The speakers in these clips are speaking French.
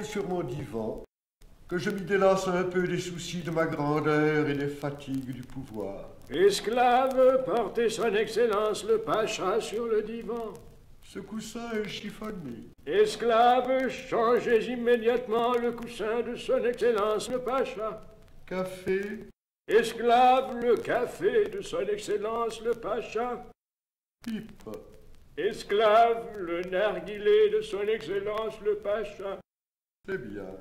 sur mon divan, que je m'y délasse un peu des soucis de ma grandeur et des fatigues du pouvoir. Esclave, portez son excellence le pacha sur le divan. Ce coussin est chiffonné. Esclave, changez immédiatement le coussin de son excellence le pacha. Café. Esclave, le café de son excellence le pacha. Pipe. Esclave, le narguilé de son excellence le pacha. C'est bien.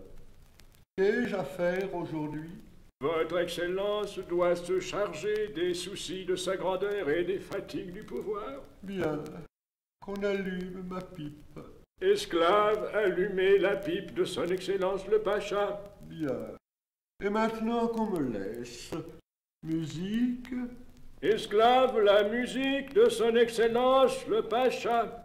Qu'ai-je à faire aujourd'hui? Votre excellence doit se charger des soucis de sa grandeur et des fatigues du pouvoir. Bien. Qu'on allume ma pipe. Esclave, allumez la pipe de son excellence le pacha. Bien. Et maintenant qu'on me laisse. Musique. Esclave, la musique de son excellence le pacha.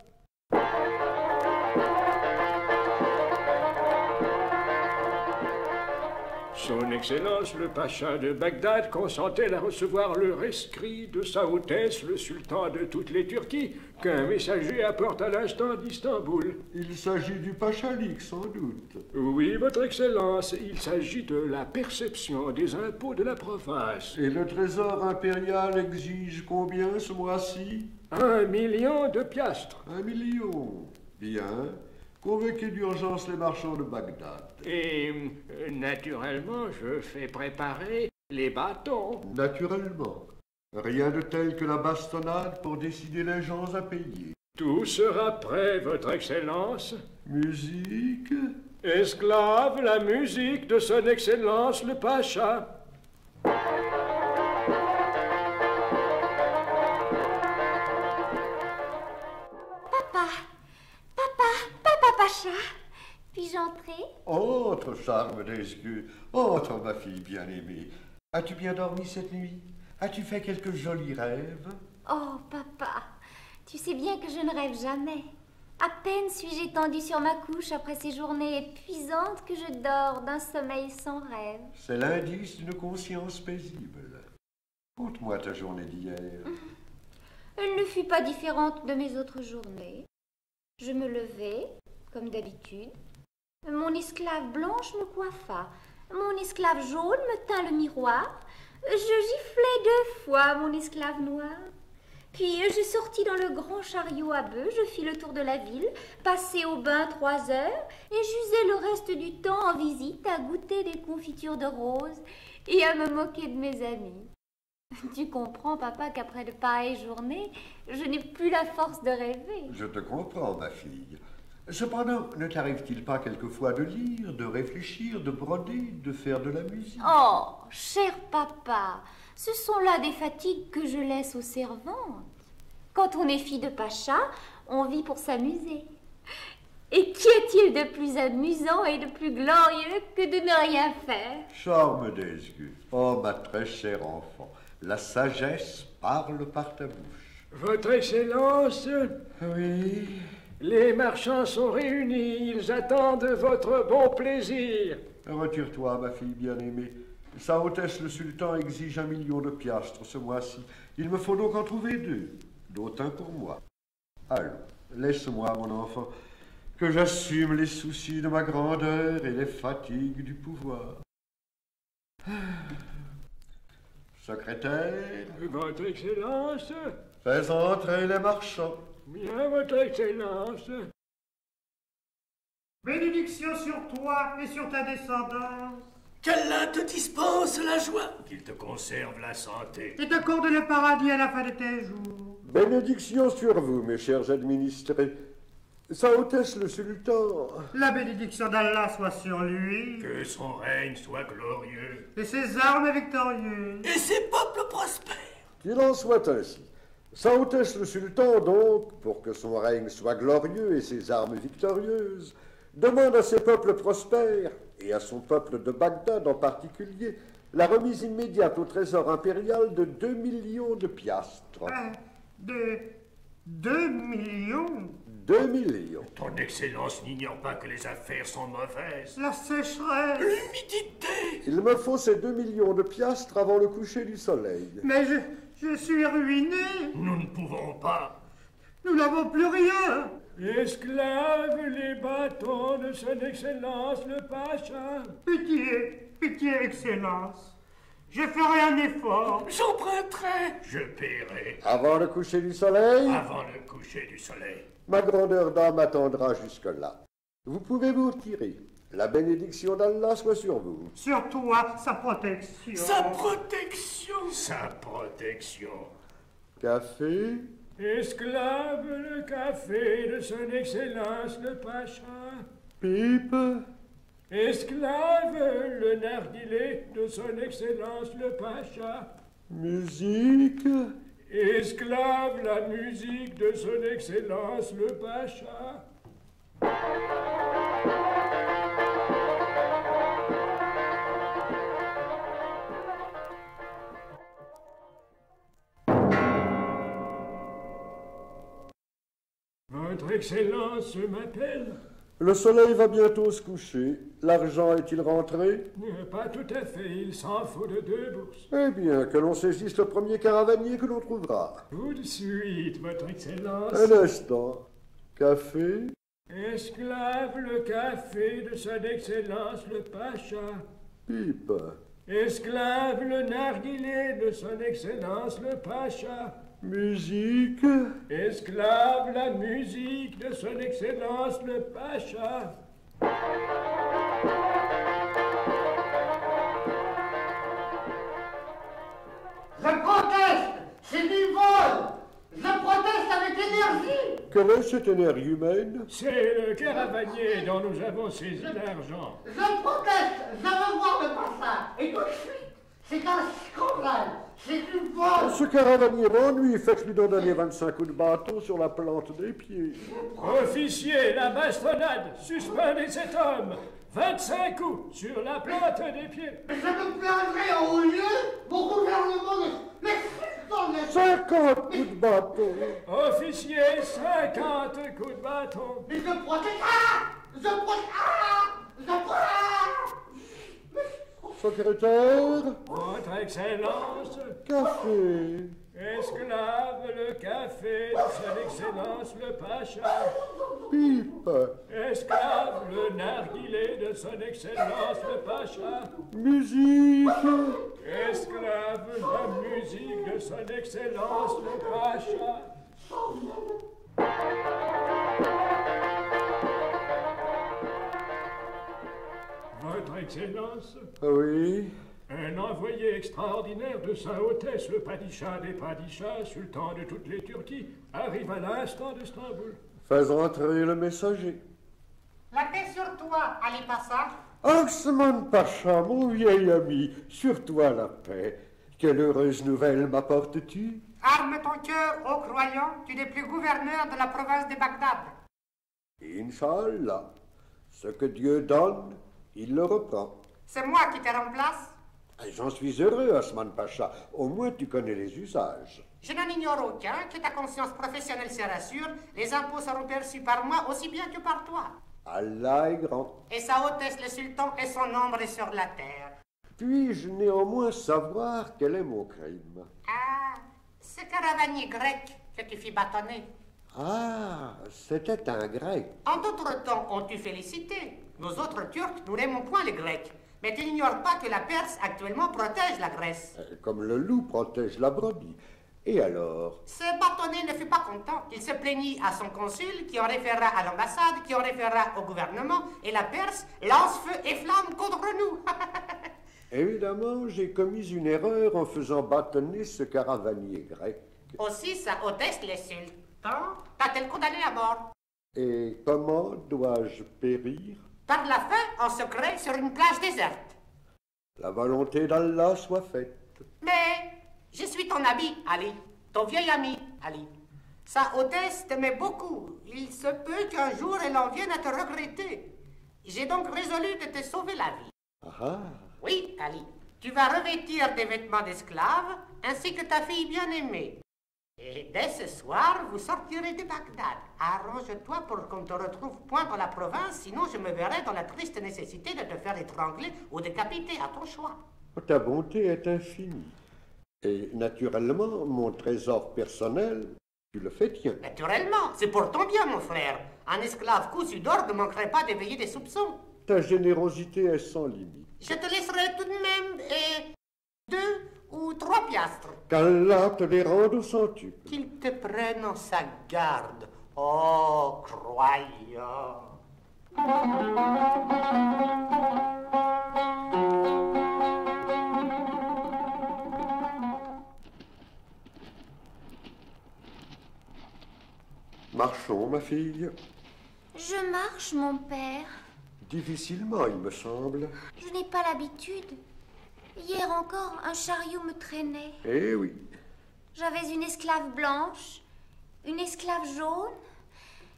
Son Excellence le Pacha de Bagdad consentait à recevoir le rescrit de Sa Hautesse le Sultan de toutes les Turquies, qu'un messager apporte à l'instant d'Istanbul. Il s'agit du Pachalik, sans doute. Oui, Votre Excellence, il s'agit de la perception des impôts de la province. Et le trésor impérial exige combien ce mois-ci? 1 million de piastres. 1 million. Bien. Convoquez d'urgence les marchands de Bagdad. Et, naturellement, je fais préparer les bâtons. Naturellement. Rien de tel que la bastonnade pour décider les gens à payer. Tout sera prêt, Votre Excellence. Musique. Esclave, la musique de son Excellence le Pacha. Papa Pacha, puis-je entrer? Entre, charme des yeux. Entre, ma fille bien-aimée. As-tu bien dormi cette nuit? As-tu fait quelques jolis rêves? Oh, papa, tu sais bien que je ne rêve jamais. À peine suis-je étendue sur ma couche après ces journées épuisantes que je dors d'un sommeil sans rêve. C'est l'indice d'une conscience paisible. Conte-moi ta journée d'hier. Elle ne fut pas différente de mes autres journées. Je me levai, comme d'habitude. Mon esclave blanche me coiffa. Mon esclave jaune me tint le miroir. Je giflai 2 fois mon esclave noir. Puis je sortis dans le grand chariot à bœufs, je fis le tour de la ville, passai au bain 3 heures, et j'usai le reste du temps en visite à goûter des confitures de roses et à me moquer de mes amis. Tu comprends, papa, qu'après de pareilles journées, je n'ai plus la force de rêver. Je te comprends, ma fille. Cependant, ne t'arrive-t-il pas quelquefois de lire, de réfléchir, de broder, de faire de la musique? Oh, cher papa, ce sont là des fatigues que je laisse aux servantes. Quand on est fille de pacha, on vit pour s'amuser. Et qu'y a-t-il de plus amusant et de plus glorieux que de ne rien faire? Charme des yeux. Oh, ma très chère enfant, la sagesse parle par ta bouche. Votre Excellence, Oui. les marchands sont réunis, ils attendent votre bon plaisir. Retire-toi, ma fille bien-aimée. Sa Hautesse le Sultan exige 1 million de piastres ce mois-ci. Il me faut donc en trouver 2, dont un pour moi. Allons, laisse-moi, mon enfant, que j'assume les soucis de ma grandeur et les fatigues du pouvoir. Secrétaire, Votre Excellence, fais entrer les marchands. bien, Votre Excellence. Bénédiction sur toi et sur ta descendance. Qu'Allah te dispense la joie, qu'il te conserve la santé. Et t'accorde le paradis à la fin de tes jours. Bénédiction sur vous, mes chers administrés. Sa Hautesse le Sultan. La bénédiction d'Allah soit sur lui. Que son règne soit glorieux. Et ses armes victorieuses. Et ses peuples prospèrent. Qu'il en soit ainsi. Sa Hautesse le Sultan, donc, pour que son règne soit glorieux et ses armes victorieuses, demande à ses peuples prospères, et à son peuple de Bagdad en particulier, la remise immédiate au trésor impérial de 2 millions de piastres. De 2 millions? 2 millions. Ton Excellence n'ignore pas que les affaires sont mauvaises. La sécheresse. L'humidité. Il me faut ces 2 millions de piastres avant le coucher du soleil. Mais je suis ruiné. Nous ne pouvons pas. Nous n'avons plus rien. Esclave les bâtons de son Excellence le Pacha. Pitié, pitié, Excellence. Je ferai un effort. J'emprunterai. Je paierai. Avant le coucher du soleil, Avant le coucher du soleil. ma grandeur d'âme attendra jusque-là. Vous pouvez vous retirer. La bénédiction d'Allah soit sur vous. Sur toi, sa protection. Sa protection. Sa protection. Café, Esclave le café de son Excellence le Pacha. pipe, Esclave le narguilé de son Excellence le Pacha. musique, Esclave la musique de son Excellence le Pacha. Votre Excellence m'appelle? le soleil va bientôt se coucher. L'argent est-il rentré? Pas tout à fait, il s'en faut de 2 bourses. Eh bien, que l'on saisisse le premier caravanier que l'on trouvera. Tout de suite, Votre Excellence. Un instant. Café, Esclave le café de son Excellence le Pacha. pipe, Esclave le narguilé de son Excellence le Pacha. musique, Esclave la musique de son Excellence le Pacha. Je proteste! C'est du vol! Je proteste avec énergie! quelle est cette énergie humaine? C'est le caravanier dont nous avons saisi l'argent. Je proteste! Je veux voir le passage! Et tout de suite! C'est un scandale! C'est du vol! Ce caravanier m'ennuie, faites-lui donc donner 25 coups de bâton sur la plante des pieds. Officier, la bastonnade, suspendez cet homme. 25 coups sur la plante des pieds. Je me plaindrai au lieu! Mon gouvernement ne m'excuse dans les... 50 coups de bâton. Officier, 50 coups de bâton. Mais je proteste! Ah! Je proteste! Ah! Je proteste! Secrétaire, Votre Excellence, café, esclave le café de son Excellence le Pacha. pipe, Esclave le narguilé de son Excellence le Pacha. musique, Esclave la musique de son Excellence le Pacha. Votre Excellence, oui, un envoyé extraordinaire de Sa Hautesse le Padishah des Padishahs, sultan de toutes les Turquies, arrive à l'instant d'Istanbul. fais entrer le messager. La paix sur toi, Ali Passa. Osman Pacha, mon vieil ami, sur toi la paix. Quelle heureuse nouvelle m'apportes-tu? Arme ton cœur, ô croyant, tu n'es plus gouverneur de la province de Bagdad. Inch'Allah, ce que Dieu donne, il le reprend. C'est moi qui te remplace. Et j'en suis heureux, Osman Pacha. Au moins tu connais les usages. Je n'en ignore aucun, que ta conscience professionnelle se rassure, les impôts seront perçus par moi aussi bien que par toi. Allah est grand. Et sa hautesse le sultan et son ombre est sur la terre. Puis-je néanmoins savoir quel est mon crime? Ah, ce caravanier grec que tu fis bâtonner. Ah, c'était un grec. En d'autres temps, ont-tu félicité? Nous autres Turcs, nous n'aimons point les Grecs. Mais tu n'ignores pas que la Perse actuellement protège la Grèce. Comme le loup protège la brebis. Et alors? Ce bâtonnet ne fut pas content. Il se plaignit à son consul, qui en référa à l'ambassade, qui en référa au gouvernement, et la Perse lance feu et flamme contre nous. Évidemment, j'ai commis une erreur en faisant bâtonner ce caravanier grec. Aussi, sa hautesse, le sultan, t'a-t-elle condamné à mort? Et comment dois-je périr? Par la faim, en secret, sur une plage déserte. La volonté d'Allah soit faite. Mais je suis ton ami, Ali, ton vieil ami, Ali. Sa hautesse t'aimait beaucoup. Il se peut qu'un jour elle en vienne à te regretter. J'ai donc résolu de te sauver la vie. Ah, Oui, Ali, tu vas revêtir des vêtements d'esclave, ainsi que ta fille bien-aimée. Et dès ce soir, vous sortirez de Bagdad. Arrange-toi pour qu'on ne te retrouve point dans la province, sinon je me verrai dans la triste nécessité de te faire étrangler ou décapiter à ton choix. ta bonté est infinie. Et naturellement, mon trésor personnel Tu le fais tien. Naturellement, c'est pour ton bien, mon frère. Un esclave cousu d'or ne manquerait pas d'éveiller des soupçons. Ta générosité est sans limite. Je te laisserai tout de même 2 ou 3 piastres. Qu'Allah te les rende au centuple. Qu'il te prenne en sa garde, oh croyant. Marchons, ma fille. Je marche, mon père. Difficilement, il me semble. Je n'ai pas l'habitude. Hier encore, un chariot me traînait. Eh oui. J'avais une esclave blanche, une esclave jaune,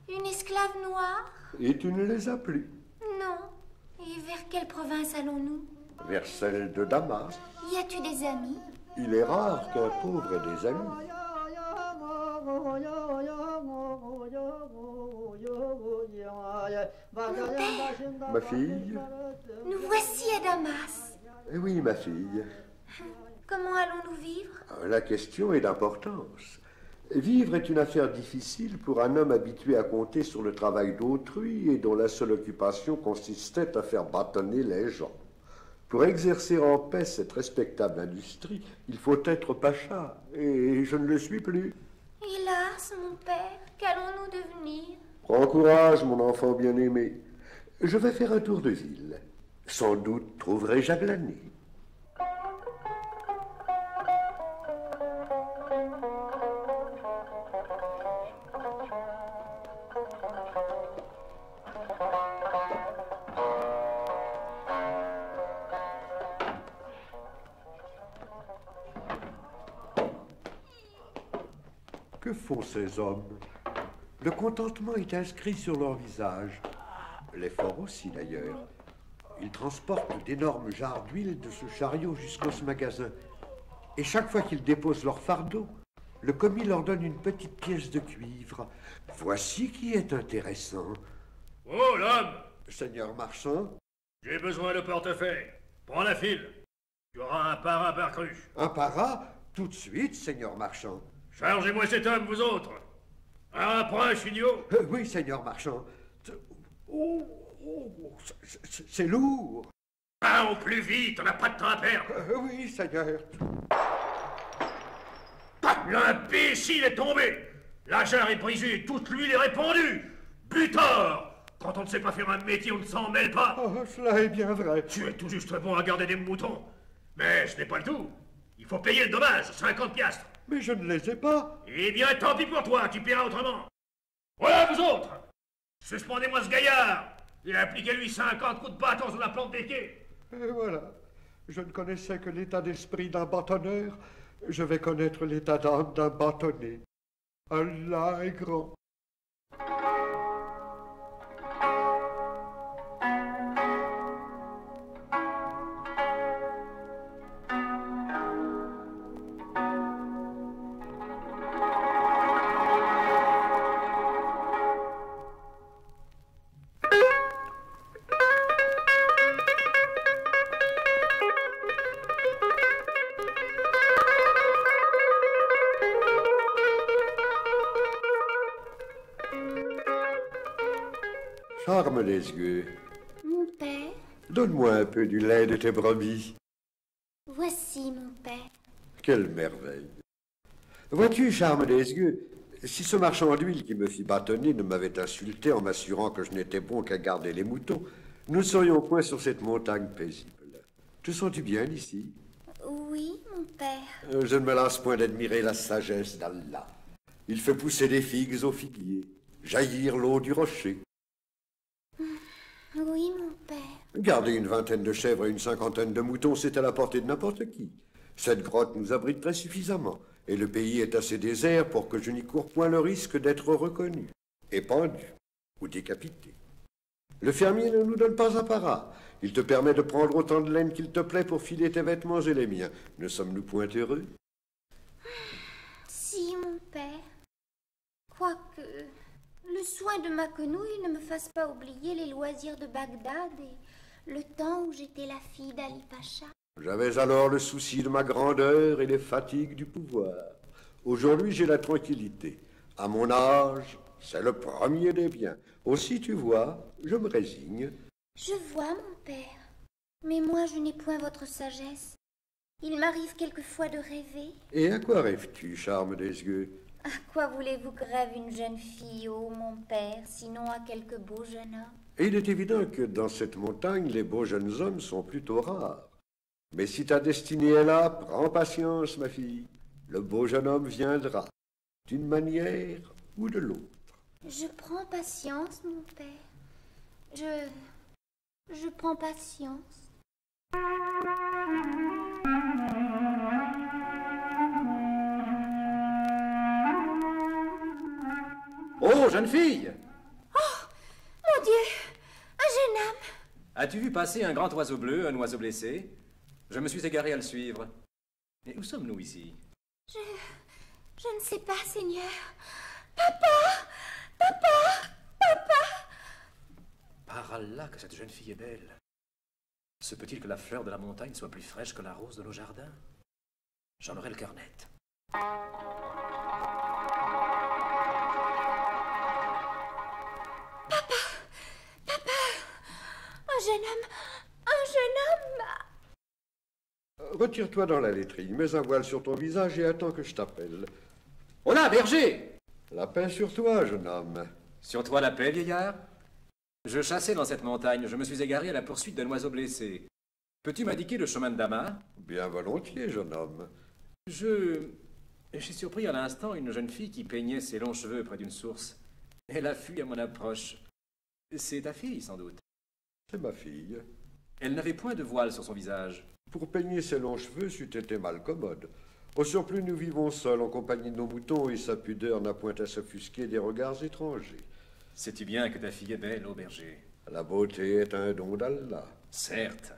une esclave noire. Et tu ne les as plus. Non. Et vers quelle province allons-nous? Vers celle de Damas. Y as-tu des amis? Il est rare qu'un pauvre ait des amis. Ma fille? Nous voici à Damas. Eh oui, ma fille. Comment allons-nous vivre? La question est d'importance. Vivre est une affaire difficile pour un homme habitué à compter sur le travail d'autrui et dont la seule occupation consistait à faire bâtonner les gens. Pour exercer en paix cette respectable industrie, il faut être pacha, et je ne le suis plus. Hélas, mon père, qu'allons-nous devenir? Prends courage, mon enfant bien-aimé. Je vais faire un tour de ville. Sans doute trouverai-je à glaner. Que font ces hommes? Le contentement est inscrit sur leur visage. L'effort aussi, d'ailleurs. Ils transportent d'énormes jarres d'huile de ce chariot jusqu'au magasin. Et chaque fois qu'ils déposent leur fardeau, le commis leur donne une petite pièce de cuivre. Voici qui est intéressant. Oh, l'homme! Seigneur marchand? J'ai besoin de portefeuille. Prends la file. Tu auras un para par cruche. Un para? Tout de suite, seigneur marchand. Chargez-moi cet homme, vous autres. Approche, idiot. Oui, seigneur marchand. C'est lourd. Va au plus vite, on n'a pas de temps à perdre. Oui, seigneur. L'imbécile est tombé. La jarre est brisée, toute l'huile est répandue. Butor! Quand on ne sait pas faire un métier, on ne s'en mêle pas. Oh, cela est bien vrai. Tu es tout juste bon à garder des moutons. Mais ce n'est pas le tout. Il faut payer le dommage, 50 piastres. Mais je ne les ai pas. Eh bien, tant pis pour toi, tu paieras autrement. Voilà, vous autres. Suspendez-moi ce gaillard et appliquez-lui 50 coups de bâton sur la plante des quais. Et voilà. Je ne connaissais que l'état d'esprit d'un bâtonneur. Je vais connaître l'état d'âme d'un bâtonnet. Allah est grand. Charme les yeux. Mon père? Donne-moi un peu du lait de tes brebis. Voici, mon père. Quelle merveille. Vois-tu, Charme des yeux, si ce marchand d'huile qui me fit bâtonner ne m'avait insulté en m'assurant que je n'étais bon qu'à garder les moutons, nous ne serions point sur cette montagne paisible. Te sens-tu bien ici? Oui, mon père. Je ne me lasse point d'admirer la sagesse d'Allah. Il fait pousser des figues aux figuiers, jaillir l'eau du rocher. Oui, mon père. Garder une vingtaine de chèvres et une cinquantaine de moutons, c'est à la portée de n'importe qui. Cette grotte nous abrite très suffisamment, et le pays est assez désert pour que je n'y cours point le risque d'être reconnu, et pendu, ou décapité. Le fermier ne nous donne pas apparat. Il te permet de prendre autant de laine qu'il te plaît pour filer tes vêtements et les miens. Ne sommes-nous point heureux? Si, mon père. Quoique le soin de ma quenouille ne me fasse pas oublier les loisirs de Bagdad et le temps où j'étais la fille d'Ali Pacha. J'avais alors le souci de ma grandeur et les fatigues du pouvoir. Aujourd'hui, j'ai la tranquillité. À mon âge, c'est le premier des biens. Aussi, tu vois, je me résigne. Je vois, mon père. Mais moi, je n'ai point votre sagesse. Il m'arrive quelquefois de rêver. Et à quoi rêves-tu, charme des yeux? À quoi voulez-vous que rêve une jeune fille, ô mon père, sinon à quelque beau jeune homme? Et il est évident que dans cette montagne, les beaux jeunes hommes sont plutôt rares. Mais si ta destinée est là, prends patience, ma fille. Le beau jeune homme viendra, d'une manière ou de l'autre. Je prends patience, mon père. Je prends patience. Oh, jeune fille! Mon Dieu, un jeune homme. As-tu vu passer un grand oiseau bleu, un oiseau blessé? Je me suis égaré à le suivre. Mais où sommes-nous ici? Je ne sais pas, Seigneur. Papa! Papa! Papa! Par Allah que cette jeune fille est belle. Se peut-il que la fleur de la montagne soit plus fraîche que la rose de nos jardins? J'en aurai le cœur net. Un jeune homme! Un jeune homme! Retire-toi dans la latrine, mets un voile sur ton visage et attends que je t'appelle. Oh là, berger! La paix sur toi, jeune homme. Sur toi la paix, vieillard? Je chassais dans cette montagne, je me suis égaré à la poursuite d'un oiseau blessé. Peux-tu m'indiquer le chemin de Damas? Bien volontiers, jeune homme. J'ai surpris à l'instant une jeune fille qui peignait ses longs cheveux près d'une source. Elle a fui à mon approche. C'est ta fille, sans doute. C'est ma fille. Elle n'avait point de voile sur son visage. Pour peigner ses longs cheveux, c'eût été mal commode. Au surplus, nous vivons seuls en compagnie de nos moutons et sa pudeur n'a point à s'offusquer des regards étrangers. Sais-tu bien que ta fille est belle, ô berger? La beauté est un don d'Allah. Certes.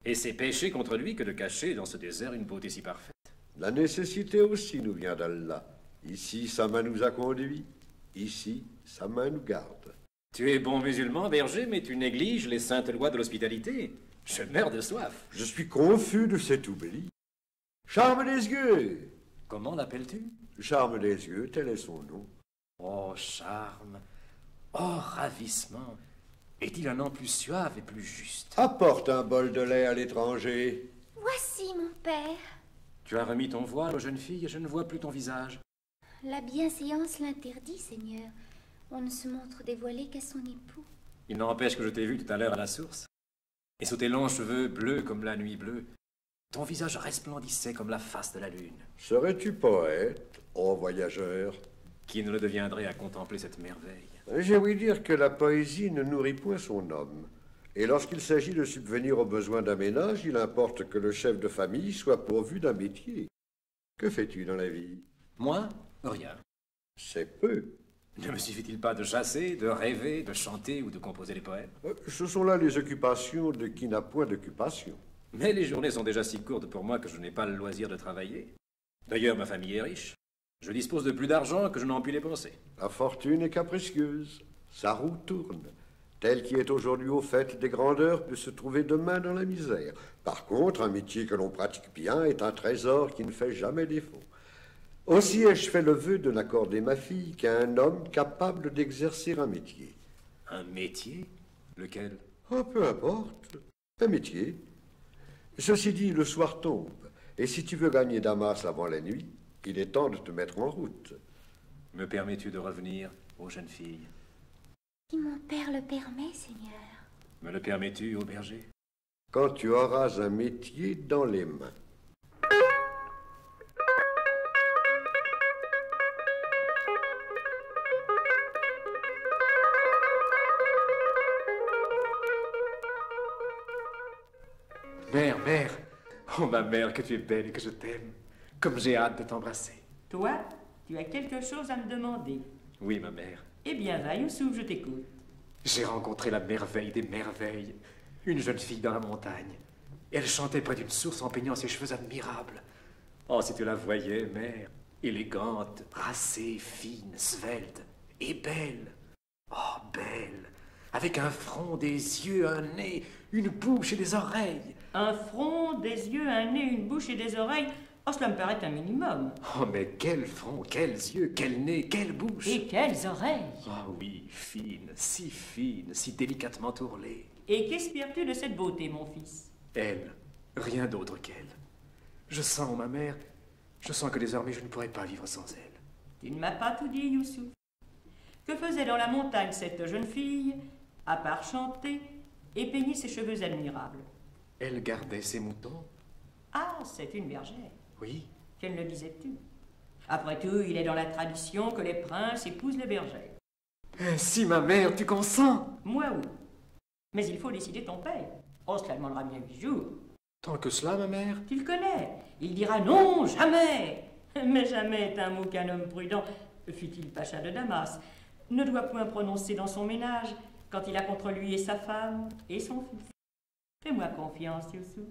Et c'est péché contre lui que de cacher dans ce désert une beauté si parfaite. La nécessité aussi nous vient d'Allah. Ici, sa main nous a conduits. Ici, sa main nous garde. Tu es bon musulman, berger, mais tu négliges les saintes lois de l'hospitalité. Je meurs de soif. Je suis confus de cet oubli. Charme des yeux! Comment l'appelles-tu? Charme des yeux, tel est son nom. Oh, charme. Oh, ravissement. Est-il un nom plus suave et plus juste? Apporte un bol de lait à l'étranger. Voici, mon père. Tu as remis ton voile aux jeunes filles et je ne vois plus ton visage. La bienséance l'interdit, Seigneur. On ne se montre dévoilé qu'à son époux. Il n'empêche que je t'ai vu tout à l'heure à la source. Et sous tes longs cheveux bleus comme la nuit bleue, ton visage resplendissait comme la face de la lune. Serais-tu poète, ô voyageur? Qui ne le deviendrait à contempler cette merveille? J'ai ouï dire que la poésie ne nourrit point son homme. Et lorsqu'il s'agit de subvenir aux besoins d'un ménage, il importe que le chef de famille soit pourvu d'un métier. Que fais-tu dans la vie? Moi? Rien. C'est peu. Ne me suffit-il pas de chasser, de rêver, de chanter ou de composer des poèmes? Ce sont là les occupations de qui n'a point d'occupation. Mais les journées sont déjà si courtes pour moi que je n'ai pas le loisir de travailler. D'ailleurs, ma famille est riche. Je dispose de plus d'argent que je n'en puis dépenser. La fortune est capricieuse. Sa roue tourne. Tel qui est aujourd'hui au fait des grandeurs peut se trouver demain dans la misère. Par contre, un métier que l'on pratique bien est un trésor qui ne fait jamais défaut. Aussi ai-je fait le vœu de n'accorder ma fille qu'à un homme capable d'exercer un métier. Un métier? Lequel? Oh, peu importe. Un métier. Ceci dit, le soir tombe. Et si tu veux gagner Damas avant la nuit, il est temps de te mettre en route. Me permets-tu de revenir aux jeunes filles? Si mon père le permet, Seigneur. Me le permets-tu, ô berger? Quand tu auras un métier dans les mains. Mère, oh ma mère, que tu es belle et que je t'aime. Comme j'ai hâte de t'embrasser. Toi, tu as quelque chose à me demander. Oui, ma mère. Eh bien, va, Youssouf, je t'écoute. J'ai rencontré la merveille des merveilles. Une jeune fille dans la montagne. Elle chantait près d'une source en peignant ses cheveux admirables. Oh, si tu la voyais, mère. Élégante, racée, fine, svelte. Et belle. Oh, belle. Avec un front, des yeux, un nez, une bouche et des oreilles. Un front, des yeux, un nez, une bouche et des oreilles. Oh, cela me paraît un minimum. Oh, mais quel front, quels yeux, quel nez, quelle bouche. Et quelles oreilles. Ah oui, fine, si délicatement tourlée. Et qu'espères-tu de cette beauté, mon fils? Elle, rien d'autre qu'elle. Je sens, ma mère, je sens que désormais je ne pourrai pas vivre sans elle. Tu ne m'as pas tout dit, Youssouf. Que faisait dans la montagne cette jeune fille, à part chanter et peigner ses cheveux admirables? Elle gardait ses moutons? Ah, c'est une bergère. Oui. Quelle le disais-tu? Après tout, il est dans la tradition que les princes épousent les bergères. Si, ma mère, tu consens? Moi, oui. Mais il faut décider ton père. Oh, cela demandera bien 8 jours. Tant que cela, ma mère? Tu le connais. Il dira non, jamais. Mais jamais est un mot qu'un homme prudent, fût-il pacha de Damas, ne doit point prononcer dans son ménage quand il a contre lui et sa femme et son fils. Fais-moi confiance, Youssouf.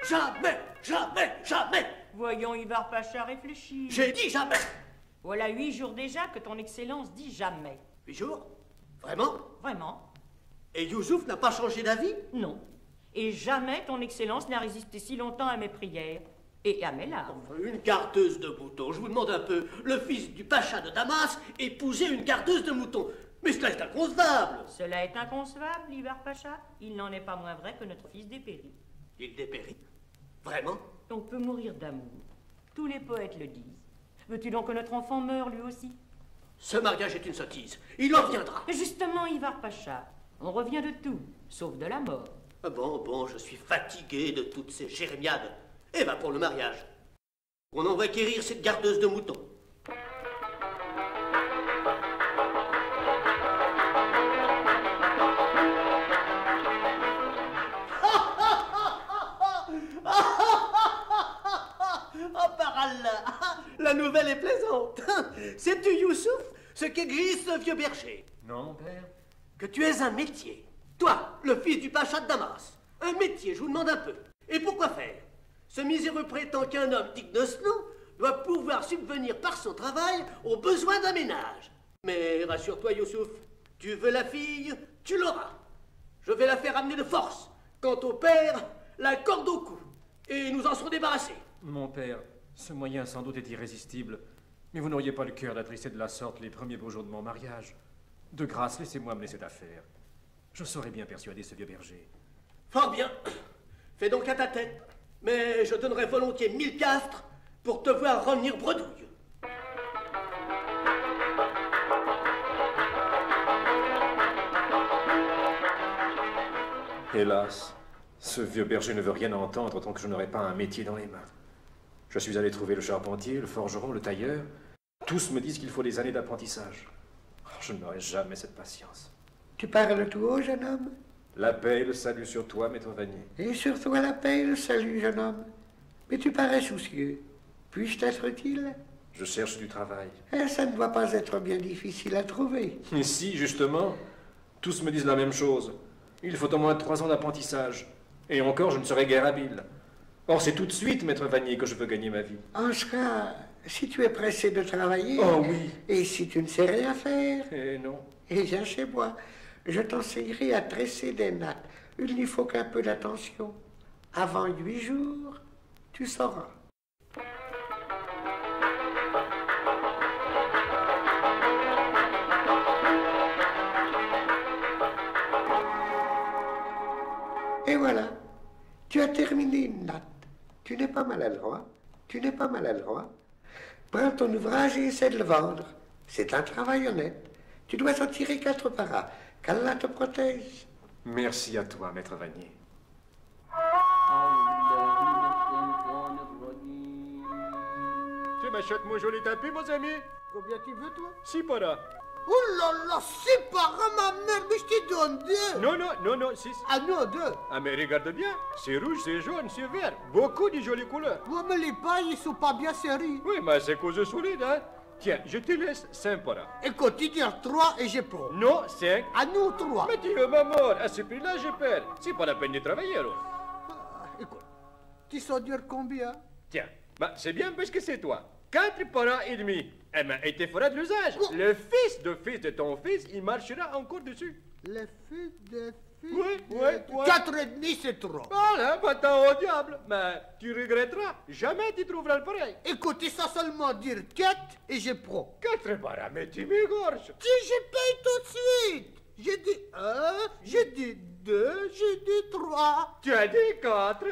Jamais, jamais, jamais. Voyons, Ivar Pacha, réfléchis. J'ai dit jamais. Voilà 8 jours déjà que ton Excellence dit jamais. 8 jours? Vraiment? Vraiment? Et Youssouf n'a pas changé d'avis? Non. Et jamais ton Excellence n'a résisté si longtemps à mes prières et à mes larmes. Une gardeuse de moutons, je vous demande un peu. Le fils du pacha de Damas épouser une gardeuse de moutons. Mais cela est inconcevable. Cela est inconcevable, Ivar Pacha. Il n'en est pas moins vrai que notre fils dépérit. Il dépérit? Vraiment? On peut mourir d'amour. Tous les poètes le disent. Veux-tu donc que notre enfant meure lui aussi? Ce mariage est une sottise. Il en viendra. Justement, Ivar Pacha, on revient de tout, sauf de la mort. Ah bon, je suis fatigué de toutes ces jérémiades. Et va pour le mariage. On en va quérir cette gardeuse de moutons. Oh, par Allah! La nouvelle est plaisante. Sais-tu, Youssouf, ce qu'exige ce vieux berger? Non, mon père. Que tu es un métier. Toi, le fils du pacha de Damas. Un métier, je vous demande un peu. Et pourquoi faire? Ce miséreux prétend qu'un homme digne de ce nom doit pouvoir subvenir par son travail aux besoins d'un ménage. Mais rassure-toi, Youssouf, tu veux la fille, tu l'auras. Je vais la faire amener de force. Quant au père, la corde au cou. Et nous en serons débarrassés. Mon père, ce moyen sans doute est irrésistible, mais vous n'auriez pas le cœur d'attrister de la sorte les premiers beaux jours de mon mariage. De grâce, laissez-moi mener cette affaire. Je saurais bien persuader ce vieux berger. Fort bien. Fais donc à ta tête. Mais je donnerais volontiers 1000 castres pour te voir revenir bredouille. Hélas, ce vieux berger ne veut rien entendre tant que je n'aurai pas un métier dans les mains. Je suis allé trouver le charpentier, le forgeron, le tailleur. Tous me disent qu'il faut des années d'apprentissage. Je n'aurai jamais cette patience. Tu parles tout haut, jeune homme? La paix et le salut sur toi, maître Vanier. Et sur toi la paix et le salut, jeune homme. Mais tu parais soucieux. Puis-je t'être utile? Je cherche du travail. Et ça ne doit pas être bien difficile à trouver. Et si, justement, tous me disent la même chose. Il faut au moins 3 ans d'apprentissage. Et encore, je ne serai guère habile. Or, c'est tout de suite, maître Vanier, que je veux gagner ma vie. En ce cas, si tu es pressé de travailler... Oh oui. Et si tu ne sais rien faire... Eh non. Et viens chez moi. Je t'enseignerai à tresser des nattes. Il n'y faut qu'un peu d'attention. Avant 8 jours, tu sauras. Et voilà, tu as terminé une natte. Tu n'es pas maladroit, tu n'es pas maladroit. Prends ton ouvrage et essaie de le vendre. C'est un travail honnête. Tu dois en tirer 4 paras. Qu'Allah te protège. Merci à toi, maître Vanier. Tu m'achètes mon joli tapis, mon ami? Combien tu veux, toi? 6 paras. Oh là là, 6 paras, ma mère, mais je te donne 2. Non, 6. Ah non, 2. Ah, mais regarde bien. C'est rouge, c'est jaune, c'est vert. Beaucoup de jolies couleurs. Ouais, mais les pailles, ils sont pas bien serrés. Oui, mais c'est cause solide, hein. Tiens, je te laisse 5 paras. Écoute, tu dis 3 et je prends. Non, 5. À nous 3. Mais tu veux ma mort. À ce prix-là, je perds. C'est pas la peine de travailler, alors. Écoute, tu sais dire combien? Tiens, bah, c'est bien parce que c'est toi. 4 paras et demi. Eh ben, et tu feras de l'usage. Le fils de ton fils, il marchera encore dessus. Les filles des filles. Oui. 4,5 c'est trop. Voilà, va-t'en au diable. Mais tu regretteras. Jamais tu trouveras le pareil. Écoutez, ça seulement dire 4 et je prends. 4 paras, mais tu m'égorges. Si je paye tout de suite. J'ai dit 1, j'ai dit 2, j'ai dit 3. Tu as dit 4.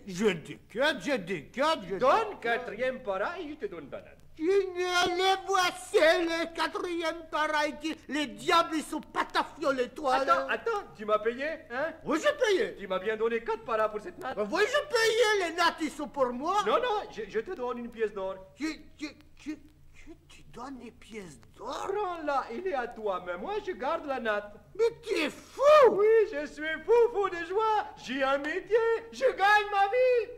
Je dis 4, j'ai dit 4. Donne 4e para et je te donne banane. Les voici, les 4e pareil. Les diables, ils sont patafiolés, toi. Attends, tu m'as payé, hein? Oui, j'ai payé. Tu m'as bien donné 4 paras pour cette natte. Oui, j'ai payé, les nattes, ils sont pour moi. Non, je te donne une pièce d'or. Tu donnes les pièces d'or? Prends-la, il est à toi, mais moi je garde la natte. Mais tu es fou! Oui, je suis fou de joie. J'ai un métier, je gagne ma vie.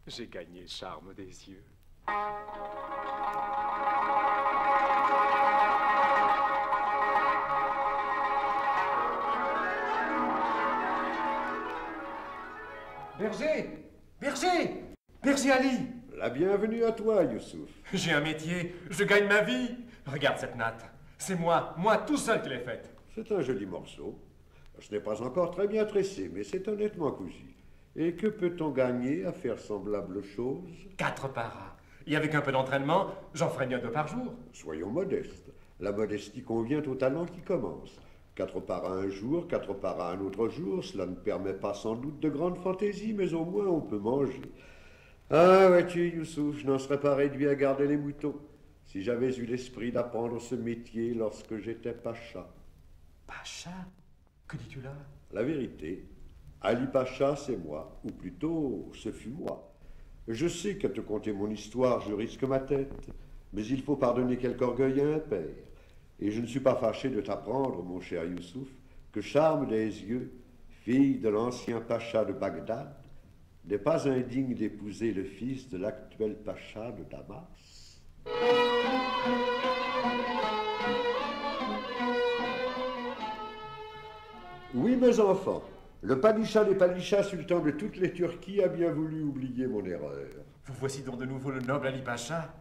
J'ai gagné le charme des yeux. Berger Ali. La bienvenue à toi, Youssouf. J'ai un métier, je gagne ma vie. Regarde cette natte. C'est moi tout seul qui l'ai faite. C'est un joli morceau. Ce n'est pas encore très bien tressé, mais c'est honnêtement cousu. Et que peut-on gagner à faire semblable chose? 4 paras. Et avec un peu d'entraînement, j'en ferai bien 2 par jour. Soyons modestes. La modestie convient au talent qui commence. 4 paras un jour, 4 paras un autre jour, cela ne permet pas sans doute de grandes fantaisies, mais au moins on peut manger. Ah, vois-tu, Youssouf, je n'en serais pas réduit à garder les moutons si j'avais eu l'esprit d'apprendre ce métier lorsque j'étais pacha. Pacha? Que dis-tu là? La vérité, Ali Pacha, c'est moi, ou plutôt, ce fut moi. Je sais qu'à te conter mon histoire, je risque ma tête, mais il faut pardonner quelque orgueil à un père. Et je ne suis pas fâché de t'apprendre, mon cher Youssouf, que Charme des Yeux, fille de l'ancien Pacha de Bagdad, n'est pas indigne d'épouser le fils de l'actuel Pacha de Damas. Oui, mes enfants, le Padicha des Padichas, sultan de toutes les Turquies, a bien voulu oublier mon erreur. Vous voici donc de nouveau le noble Ali Pacha?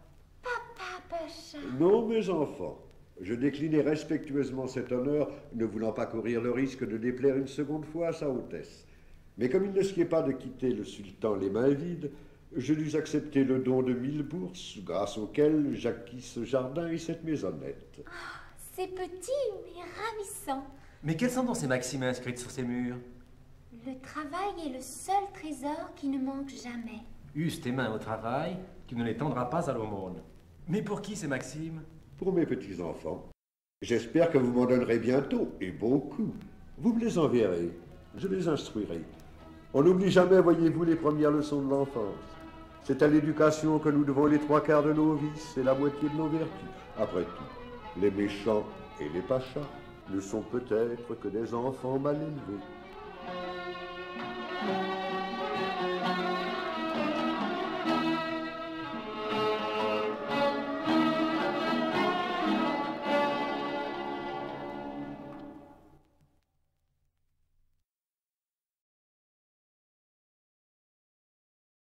Papa Pacha. Non, mes enfants. Je déclinai respectueusement cet honneur, ne voulant pas courir le risque de déplaire une seconde fois à sa hautesse. Mais comme il ne risquait pas de quitter le sultan les mains vides, je dus accepter le don de 1000 bourses, grâce auxquelles j'acquis ce jardin et cette maisonnette. Oh, c'est petit, mais ravissant. Mais quelles sont donc ces maximes inscrites sur ces murs? Le travail est le seul trésor qui ne manque jamais. Use tes mains au travail, tu ne les tendras pas à l'aumône. Mais pour qui ces maximes? Pour mes petits-enfants. J'espère que vous m'en donnerez bientôt, et beaucoup. Vous me les enverrez, je les instruirai. On n'oublie jamais, voyez-vous, les premières leçons de l'enfance. C'est à l'éducation que nous devons les 3/4 de nos vices et la moitié de nos vertus. Après tout, les méchants et les pachas ne sont peut-être que des enfants mal élevés.